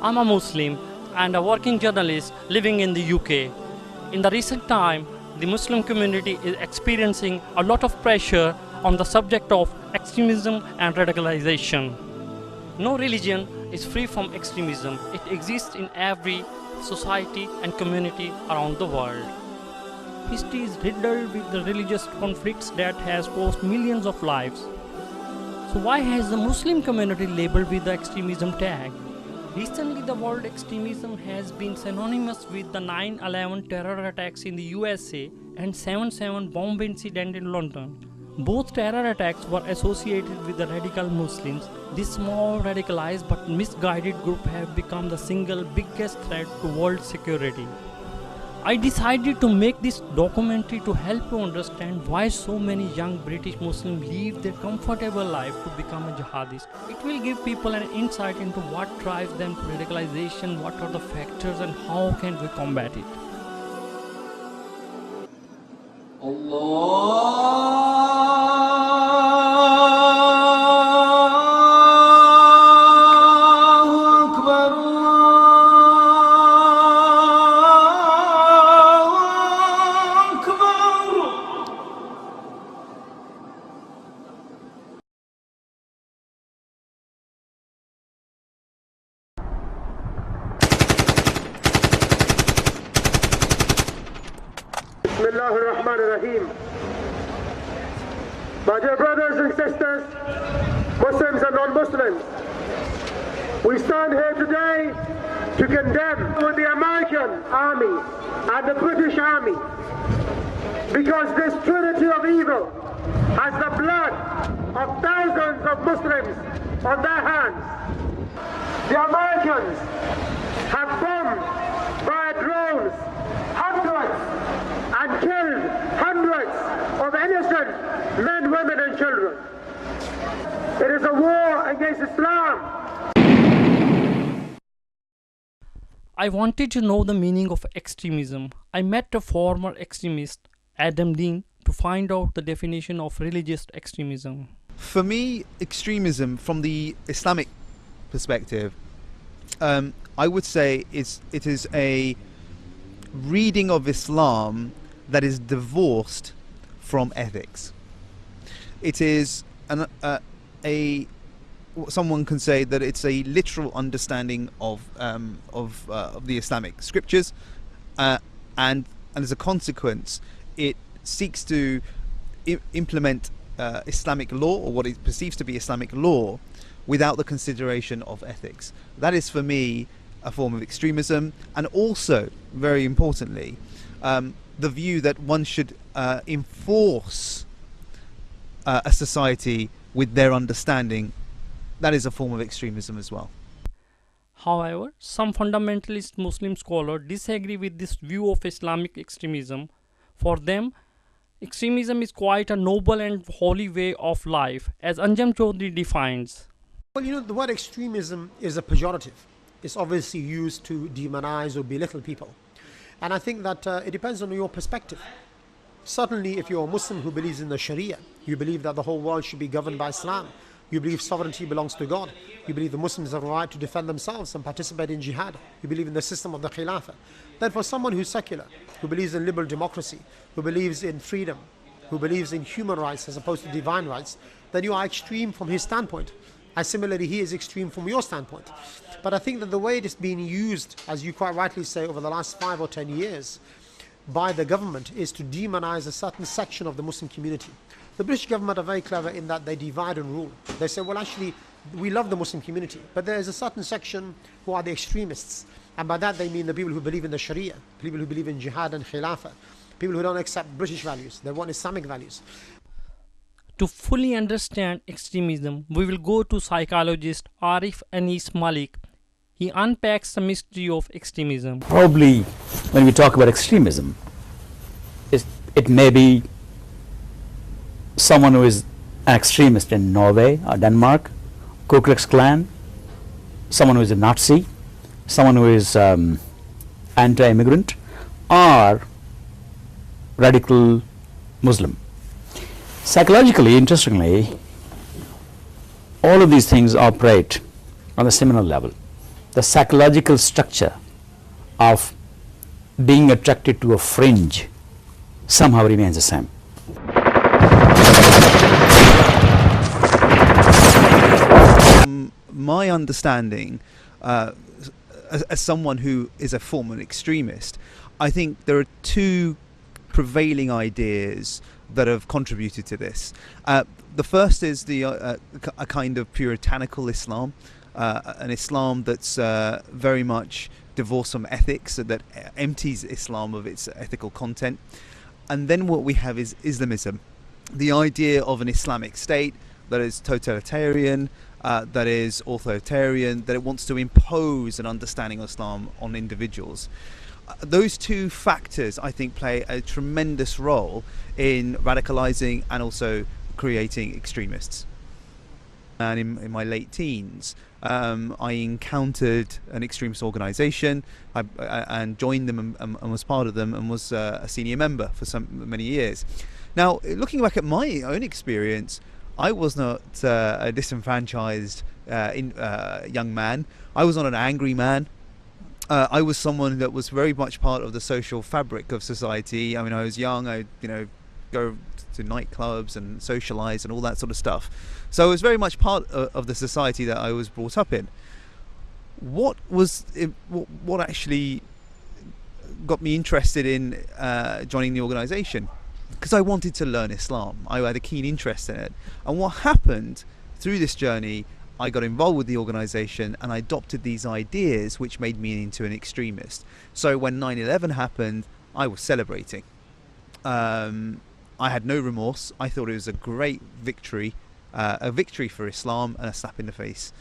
I'm a Muslim and a working journalist living in the UK. In the recent time, the Muslim community is experiencing a lot of pressure on the subject of extremism and radicalization. No religion is free from extremism. It exists in every society and community around the world. History is riddled with the religious conflicts that has cost millions of lives. So why has the Muslim community labeled with the extremism tag? Recently, the word extremism has been synonymous with the 9/11 terror attacks in the USA and 7/7 bomb incident in London. Both terror attacks were associated with the radical Muslims. This small, radicalized but misguided group have become the single biggest threat to world security. I decided to make this documentary to help you understand why so many young British Muslims leave their comfortable life to become a jihadist. It will give people an insight into what drives them to radicalization, what are the factors and how can we combat it. Bismillah ar-Rahman ar-Rahim. My dear brothers and sisters, Muslims and non-Muslims, we stand here today to condemn with the American army and the British army because this trinity of evil has the blood of thousands of Muslims on their hands. The Americans have bombed via drones hundreds and killed hundreds of innocent men, women and children. It is a war against Islam. I wanted to know the meaning of extremism. I met a former extremist, Adam Dean, to find out the definition of religious extremism. For me, extremism from the Islamic perspective, I would say it is a reading of Islam that is divorced from ethics. It is someone can say that it's a literal understanding of the Islamic scriptures, and as a consequence, it seeks to implement Islamic law, or what it perceives to be Islamic law, without the consideration of ethics. That is, for me, a form of extremism, and also, very importantly, the view that one should enforce a society with their understanding. That is a form of extremism as well. However, some fundamentalist Muslim scholars disagree with this view of Islamic extremism. For them, extremism is quite a noble and holy way of life, as Anjum Chaudhry defines. Well, the word extremism is a pejorative. It's obviously used to demonize or belittle people. And I think that it depends on your perspective. Certainly, if you're a Muslim who believes in the Sharia, you believe that the whole world should be governed by Islam, you believe sovereignty belongs to God, you believe the Muslims have a right to defend themselves and participate in jihad, you believe in the system of the Khilafah, then for someone who's secular, who believes in liberal democracy, who believes in freedom, who believes in human rights as opposed to divine rights, then you are extreme from his standpoint. And similarly, he is extreme from your standpoint. But I think that the way it is being used, as you quite rightly say, over the last 5 or 10 years by the government is to demonize a certain section of the Muslim community. The British government are very clever in that they divide and rule. They say, well, actually, we love the Muslim community, but there is a certain section who are the extremists. And by that, they mean the people who believe in the Sharia, people who believe in jihad and khilafah, people who don't accept British values. They want Islamic values. To fully understand extremism, we will go to psychologist Arif Anis Malik. He unpacks the mystery of extremism. Probably when we talk about extremism, it may be someone who is an extremist in Norway or Denmark, Ku Klux Klan, someone who is a Nazi, someone who is anti-immigrant, or radical Muslim. Psychologically, interestingly, all of these things operate on a similar level. the psychological structure of being attracted to a fringe somehow remains the same. My understanding, as someone who is a former extremist, I think there are two prevailing ideas that have contributed to this. The first is a kind of puritanical Islam, an Islam that's very much divorced from ethics, that empties Islam of its ethical content. And then what we have is Islamism, the idea of an Islamic state that is totalitarian, that is authoritarian, that it wants to impose an understanding of Islam on individuals. Those two factors, I think, play a tremendous role in radicalizing and also creating extremists. And in my late teens, I encountered an extremist organization and joined them and was part of them and was a senior member for many years. Now, looking back at my own experience, I was not a disenfranchised young man. I was not an angry man. I was someone that was very much part of the social fabric of society. I mean, I was young. I go to nightclubs and socialize and all that sort of stuff. So I was very much part of the society that I was brought up in. What actually got me interested in joining the organization? Because I wanted to learn Islam. I had a keen interest in it. And what happened through this journey, I got involved with the organization and I adopted these ideas which made me into an extremist. So when 9/11 happened, I was celebrating. I had no remorse. I thought it was a great victory, a victory for Islam and a slap in the face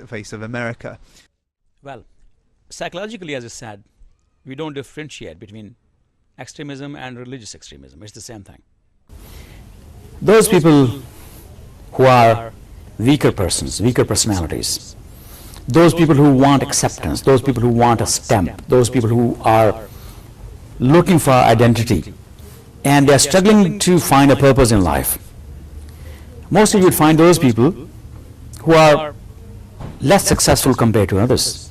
face of America. Well, psychologically, as I said, we don't differentiate between extremism and religious extremism. It's the same thing. Those people who are weaker persons, weaker personalities, those people who want acceptance, those people who want a stamp, those people who are looking for identity and they are struggling to find a purpose in life. Mostly you would find those people who are less successful compared to others.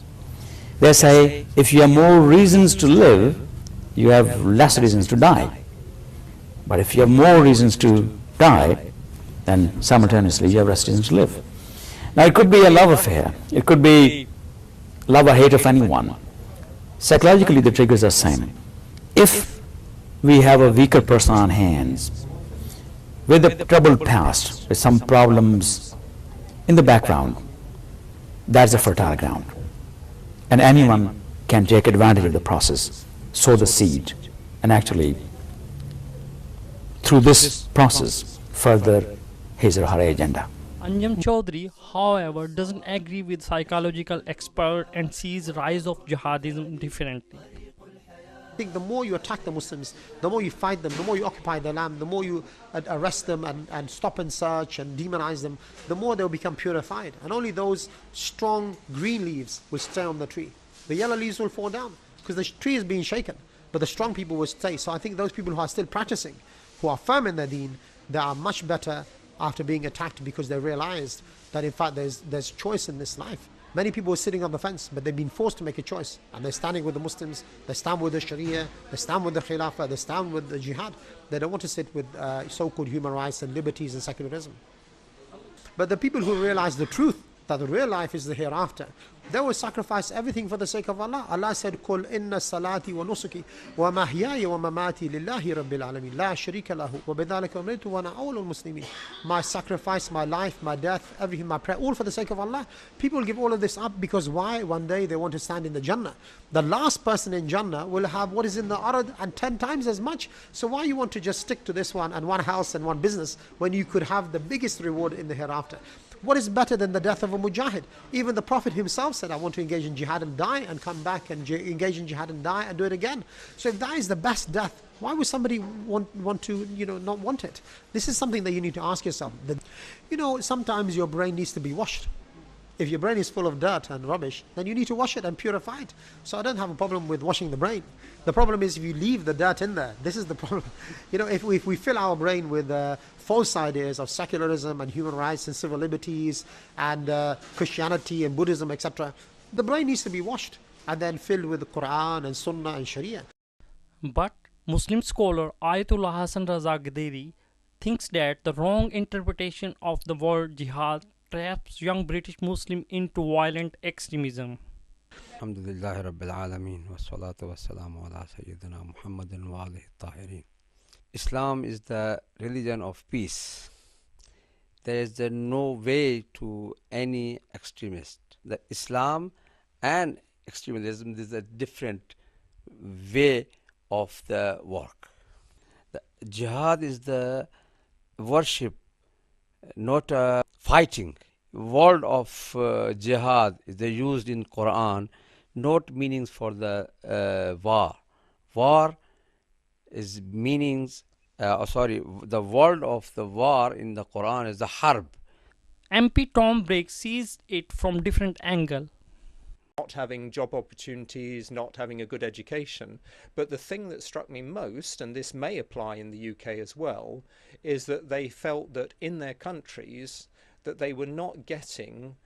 They say if you have more reasons to live, you have less reasons to die. But if you have more reasons to die, then simultaneously you have less reasons to live. Now it could be a love affair, it could be love or hate of anyone. Psychologically the triggers are same. If we have a weaker person on hands, with a troubled past, with some problems in the background, that's a fertile ground. And anyone can take advantage of the process, sow the seed, and actually, through this process, further his or her agenda. Anjum Chaudhary, however, doesn't agree with psychological expert and sees rise of jihadism differently. I think the more you attack the Muslims, the more you fight them, the more you occupy their land, the more you arrest them and stop and search and demonize them, the more they'll become purified. And only those strong green leaves will stay on the tree. The yellow leaves will fall down because the tree is being shaken, but the strong people will stay. So I think those people who are still practicing, who are firm in their deen, they are much better after being attacked because they realized that in fact there's choice in this life. Many people are sitting on the fence, but they've been forced to make a choice. And they're standing with the Muslims, they stand with the Sharia, they stand with the Khilafah, they stand with the Jihad. They don't want to sit with so-called human rights and liberties and secularism. But the people who realize the truth, that the real life is the hereafter, they will sacrifice everything for the sake of Allah. Allah said, "Qul inna salati wa nusuki wa mahyaya wa mamati lillahi rabbil alamin la sharika lahu wa bidhalika umirtu wa ana awwalul muslimin." My sacrifice, my life, my death, everything, my prayer, all for the sake of Allah. People give all of this up because why? One day they want to stand in the Jannah. The last person in Jannah will have what is in the Ard and 10 times as much. So why you want to just stick to this one and one house and one business when you could have the biggest reward in the hereafter? What is better than the death of a mujahid? Even the Prophet himself said, I want to engage in jihad and die and come back and engage in jihad and die and do it again. So if that is the best death, why would somebody want to, not want it? This is something that you need to ask yourself. Sometimes your brain needs to be washed. If your brain is full of dirt and rubbish, then you need to wash it and purify it. So I don't have a problem with washing the brain. The problem is if you leave the dirt in there. This is the problem. If we fill our brain with false ideas of secularism and human rights and civil liberties and Christianity and Buddhism, etc., the brain needs to be washed and then filled with the Quran and Sunnah and Sharia. But Muslim scholar Ayatollah Hassan Raza Ghadderi thinks that the wrong interpretation of the word jihad traps young British Muslim into violent extremism. Alhamdulillah Rabbil Alameen wa salatu wa salamu ala Sayyidina Muhammadin wa alihi tahirin. Islam is the religion of peace. There is no way to any extremist. The Islam and extremism is a different way of the work. The jihad is the worship, not fighting. Word of jihad is used in Quran, not meanings for the war. War is meanings. The word of the war in the Quran is the harb. MP Tom Briggs sees it from different angle. Not having job opportunities, not having a good education. But the thing that struck me most, and this may apply in the UK as well, is that they felt that in their countries that they were not getting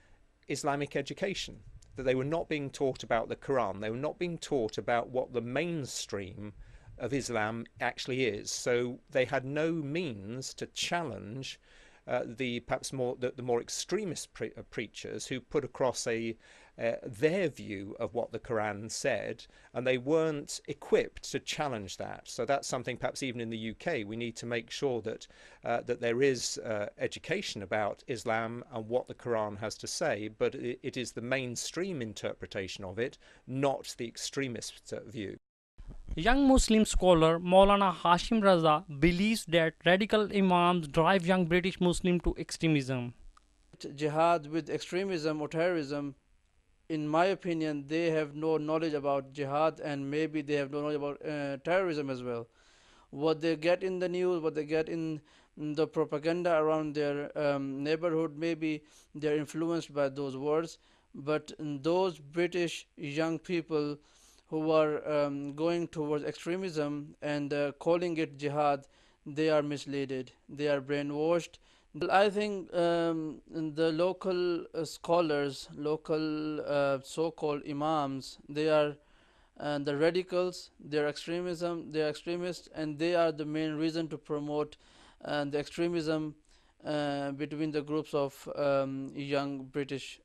Islamic education, that they were not being taught about the Quran, they were not being taught about what the mainstream of Islam actually is. So they had no means to challenge the more extremist preachers who put across their view of what the Quran said, and they weren't equipped to challenge that. So that's something perhaps even in the UK we need to make sure that that there is education about Islam and what the Quran has to say, but it is the mainstream interpretation of it, not the extremist view. Young Muslim scholar Maulana Hashim Raza believes that radical imams drive young British Muslim to extremism. Jihad with extremism or terrorism, in my opinion, they have no knowledge about jihad, and maybe they have no knowledge about terrorism as well. What they get in the news, what they get in the propaganda around their neighborhood, maybe they're influenced by those words. But those British young people who are going towards extremism and calling it jihad, they are misled, they are brainwashed. I think the local scholars, local so-called imams, they are the radicals, they are extremists, and they are the main reason to promote the extremism between the groups of young British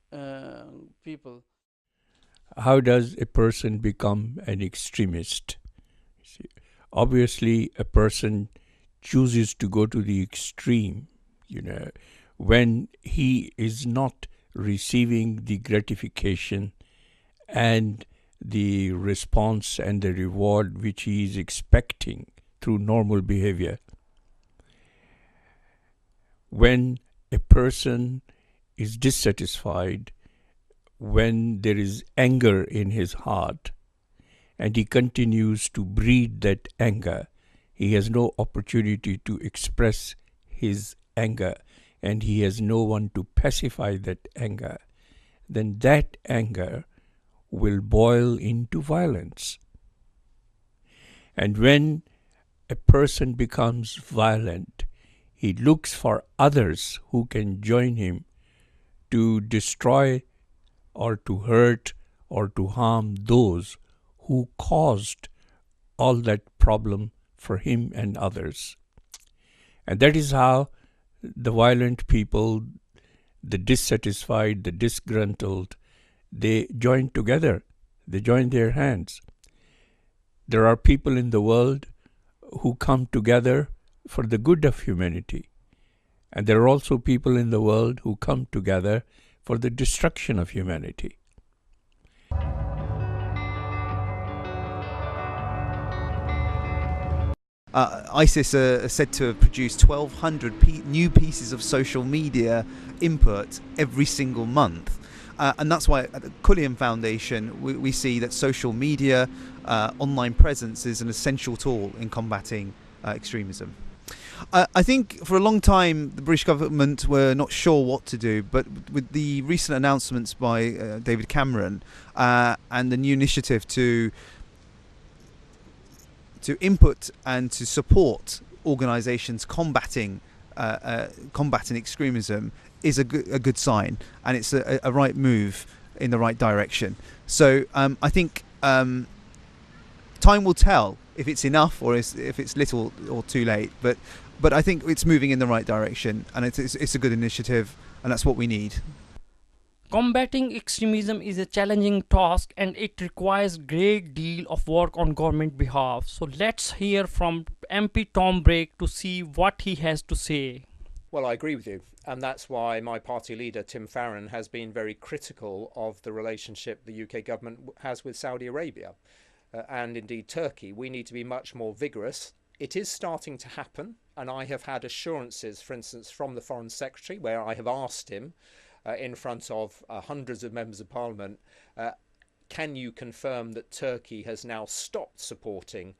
people. How does a person become an extremist? Obviously, a person chooses to go to the extreme, when he is not receiving the gratification and the response and the reward which he is expecting through normal behavior. When a person is dissatisfied, when there is anger in his heart and he continues to breed that anger, he has no opportunity to express his anger and he has no one to pacify that anger, then that anger will boil into violence. And when a person becomes violent, he looks for others who can join him to destroy or to hurt or to harm those who caused all that problem for him and others. And that is how the violent people, the dissatisfied, the disgruntled, they join together, they join their hands. There are people in the world who come together for the good of humanity. And there are also people in the world who come together for the destruction of humanity. ISIS are said to have produced 1,200 new pieces of social media input every single month. And that's why at the Qulian Foundation we see that social media, online presence is an essential tool in combating extremism. I think for a long time the British government were not sure what to do, but with the recent announcements by David Cameron and the new initiative to input and to support organisations combating extremism is a good sign, and it's a right move in the right direction. So I think time will tell if it's enough or if it's little or too late. But I think it's moving in the right direction, and it's a good initiative, and that's what we need. Combating extremism is a challenging task and it requires great deal of work on government behalf. So let's hear from MP Tom Brake to see what he has to say. Well, I agree with you, and that's why my party leader Tim Farron has been very critical of the relationship the UK government has with Saudi Arabia and indeed Turkey. We need to be much more vigorous. It is starting to happen, and I have had assurances, for instance, from the Foreign Secretary, where I have asked him in front of hundreds of members of parliament, can you confirm that Turkey has now stopped supporting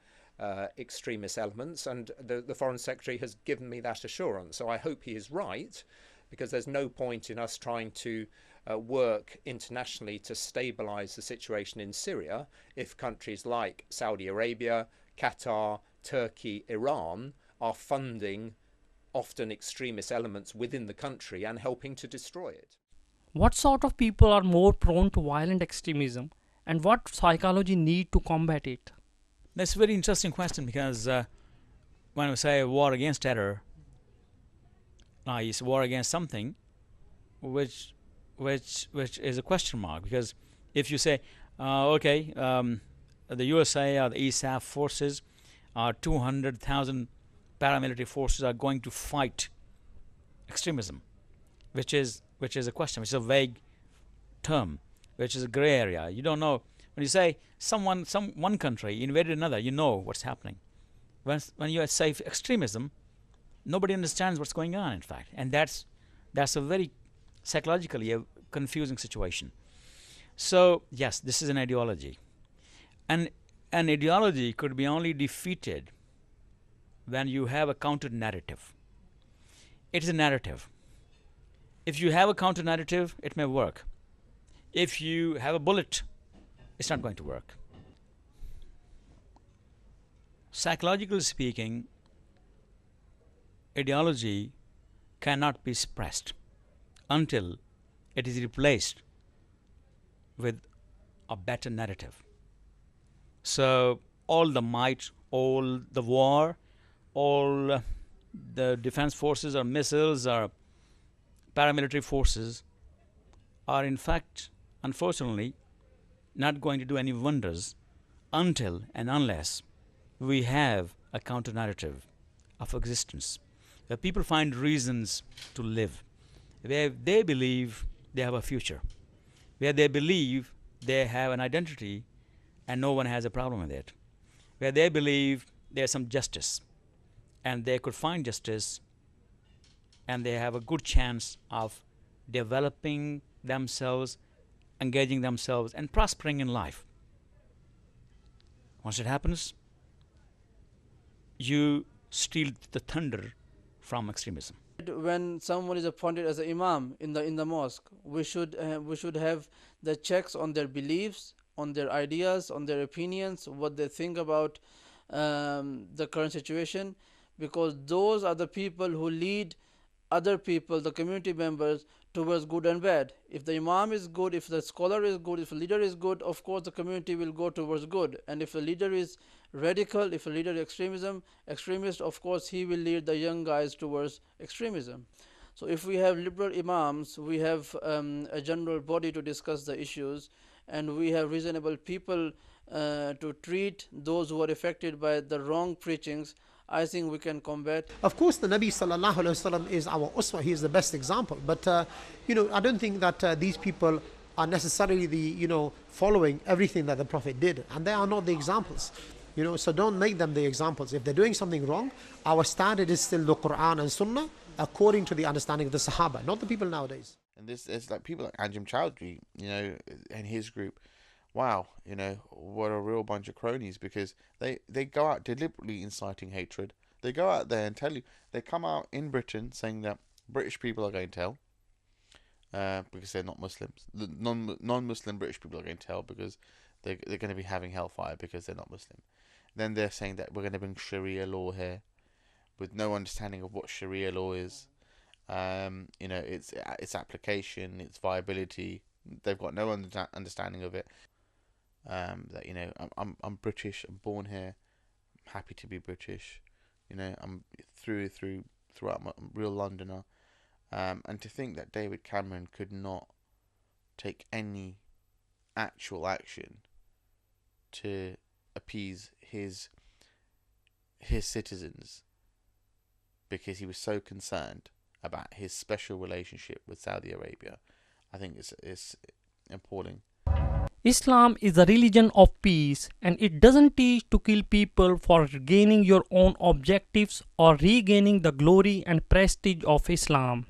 extremist elements? And the Foreign Secretary has given me that assurance. So I hope he is right, because there's no point in us trying to work internationally to stabilise the situation in Syria if countries like Saudi Arabia, Qatar, Turkey, Iran are funding often extremist elements within the country and helping to destroy it. What sort of people are more prone to violent extremism, and what psychology need to combat it? That's a very interesting question, because when we say war against terror, it's war against something which is a question mark. Because if you say, the USA or the ISAF forces, 200,000 paramilitary forces are going to fight extremism, which is a question, which is a vague term, which is a gray area. You don't know. When you say one country invaded another, you know what's happening. When you say extremism, nobody understands what's going on, in fact, and that's a very psychologically a confusing situation. So yes, this is an ideology, and an ideology could be only defeated when you have a counter narrative. It is a narrative. If you have a counter narrative, it may work. If you have a bullet, it's not going to work. Psychologically speaking, ideology cannot be suppressed until it is replaced with a better narrative. So all the might, all the war, all the defense forces or missiles or paramilitary forces are in fact, unfortunately, not going to do any wonders until and unless we have a counter narrative of existence, where people find reasons to live, where they believe they have a future, where they believe they have an identity and no one has a problem with it, where they believe there's some justice and they could find justice and they have a good chance of developing themselves, engaging themselves, and prospering in life. Once it happens, you steal the thunder from extremism. When someone is appointed as an imam in the mosque, we should have the checks on their beliefs, on their ideas, on their opinions, what they think about the current situation, because those are the people who lead other people, the community members, towards good and bad. If the imam is good, if the scholar is good, if the leader is good, of course the community will go towards good. And if the leader is radical, if the leader is extremist, of course he will lead the young guys towards extremism. So if we have liberal imams, we have a general body to discuss the issues, and we have reasonable people to treat those who are affected by the wrong preachings, I think we can combat. Of course, the Nabi sallallahu alaihi wasallam is our uswa. He is the best example. But I don't think that these people are necessarily following everything that the Prophet did, and they are not the examples. So don't make them the examples. If they're doing something wrong, our standard is still the Quran and Sunnah according to the understanding of the Sahaba, not the people nowadays. And this is like people like Anjem Chowdhury, and his group. Wow, what a real bunch of cronies, because they go out deliberately inciting hatred. They go out there and tell you. They come out in Britain saying that British people are going to hell because they're not Muslims. The non-Muslim British people are going to hell because they're going to be having hellfire because they're not Muslim. Then they're saying that we're going to bring Sharia law here, with no understanding of what Sharia law is. Its application, its viability. They've got no understanding of it. I'm British. I'm born here. I'm happy to be British. I'm throughout my real Londoner. And to think that David Cameron could not take any actual action to appease his citizens because he was so concerned about his special relationship with Saudi Arabia, I think it's appalling. Islam is a religion of peace, and it doesn't teach to kill people for gaining your own objectives or regaining the glory and prestige of Islam.